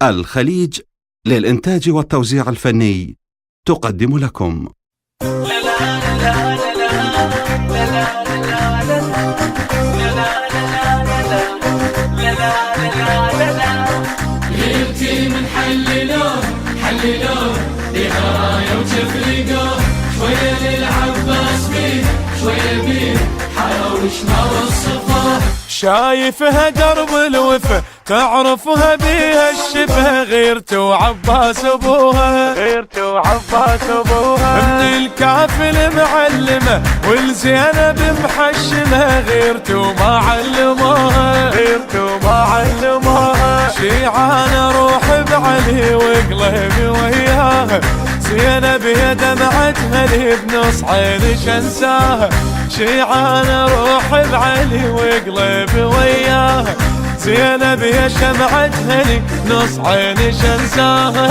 الخليج للإنتاج والتوزيع الفني تقدم لكم ليلتي من حللوه لها راية وتفرقوه شوية للعباس بيه شوية بيه حراوشنا وصفوه شايفها درب الوفا تعرفها بيها الشفه غيرته وعباس ابوها من الكافل معلمه والزينب محشمه غيرته وما علموها شيعان اروح بعلي وقلبي وياها زينب يا دمعتها لي بنص عيني شنساها شيعان اروح بعلي وقلبي وياها زينب يا شمعتها لي نص عيني شنساها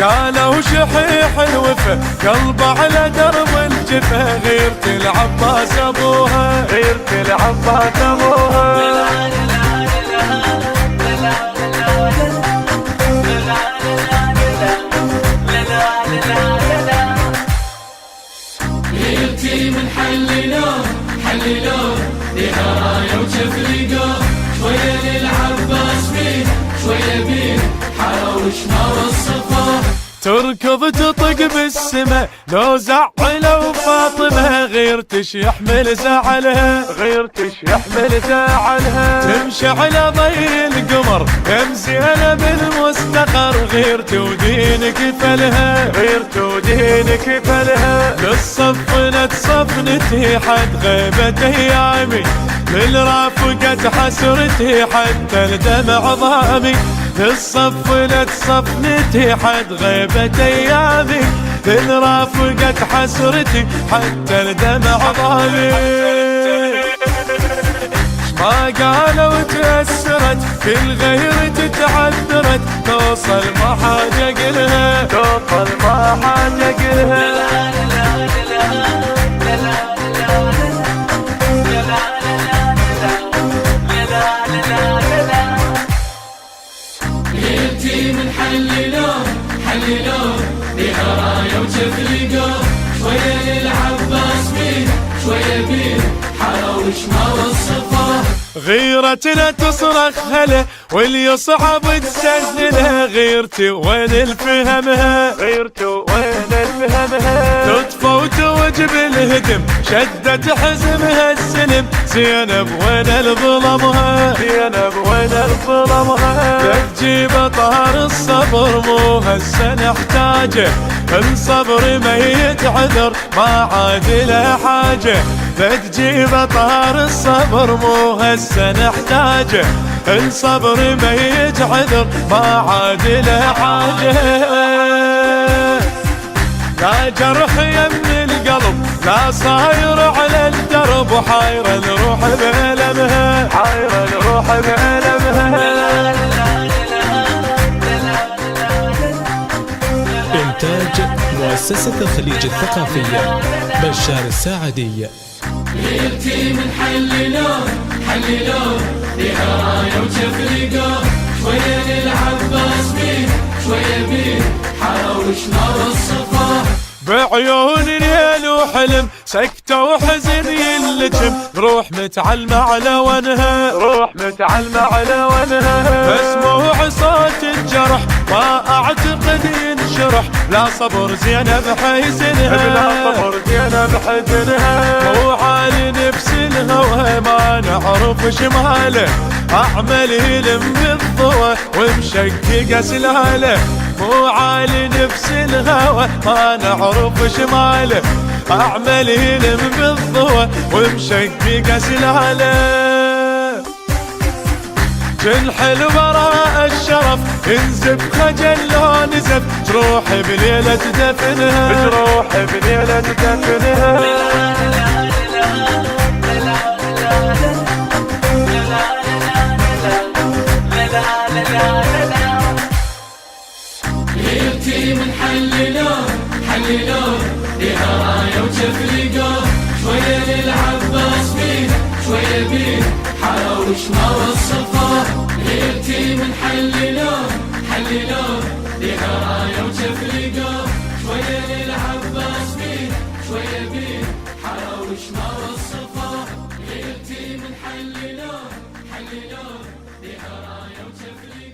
قالوا شحيح الوفا قلب على درب الجفا غيرت العباس ابوها ليلتي من حللوه لها راية وتفرقوه شوية للعباس بيه شوية بيه حراوشنا وصفوه تركض تطق بالسما لو زعلوا فاطمة غيرتش يحمل زعلها تمشي على ضي القمر يم زينب المستقر غيرت ودينك فلها للصفنة صفنتي حد غيبت ايامي للرافقة حسرتي حتى الدمع ضامي للصفنة صفنتي حد غيبت ايامي للرافقة حسرتي حتى الدمع ضامي ما قالوا تأثرت في الغير تتعذرت توصل ما حاجة قلها ليلتي من حللوه لها راية وتفرقوه شوية للعباس بيه شوية بيه حراوشنا وصفوه غيرتنا تصرخ هلا واللي يصعب تسهلها غيرتي وين الفهمها تطفى وتوجب الهدم شدت حزمها السلم زينب وين الظلمها تجيب طار الصبر مو هسه نحتاجه الصبر ما يتعذر ما عاد له حاجه تجيب طار الصبر مو هسه نحتاجه الصبر ما يتعذر ما عاد له حاجه لا جرح يم القلب لا صاير على الدرب وحاير الروح بألمها إنتاج مؤسسة الخليج الثقافية بشار الساعدي. ليلتي من حللوه لها راية وتفرقوه شوية للعباس بيه شوية بيه حراوشنا وصفوه بعيون ليل وحلم سكتة وحزن يلجم روح متعلمة على ونها مسموع صوت الجرح ما اعتقد ينشرح لا صبر زينب حزنها مو عالي نفس الهوى ما نعرف شماله اعمل يلم بالضوى ومشقق سلاله مو عالي نفس الهوى ما نعرف شماله اعمل يلم بالضوى ومشقق سلاله جنح الوراء الشرف انزف خجل لو نزف جروح بليلة دفنها ليلتي من حللوه لها راية وتفرقوه شوية للعباس بيه شوية بيه حراوشنا وصفوه ليلتي حللوه حللوه بها راية وتفرقوه شوية للعباس بيه شوية بيه حراوش ما وصفوه غيرتي من حللوه حللوه بها راية وتفرقوه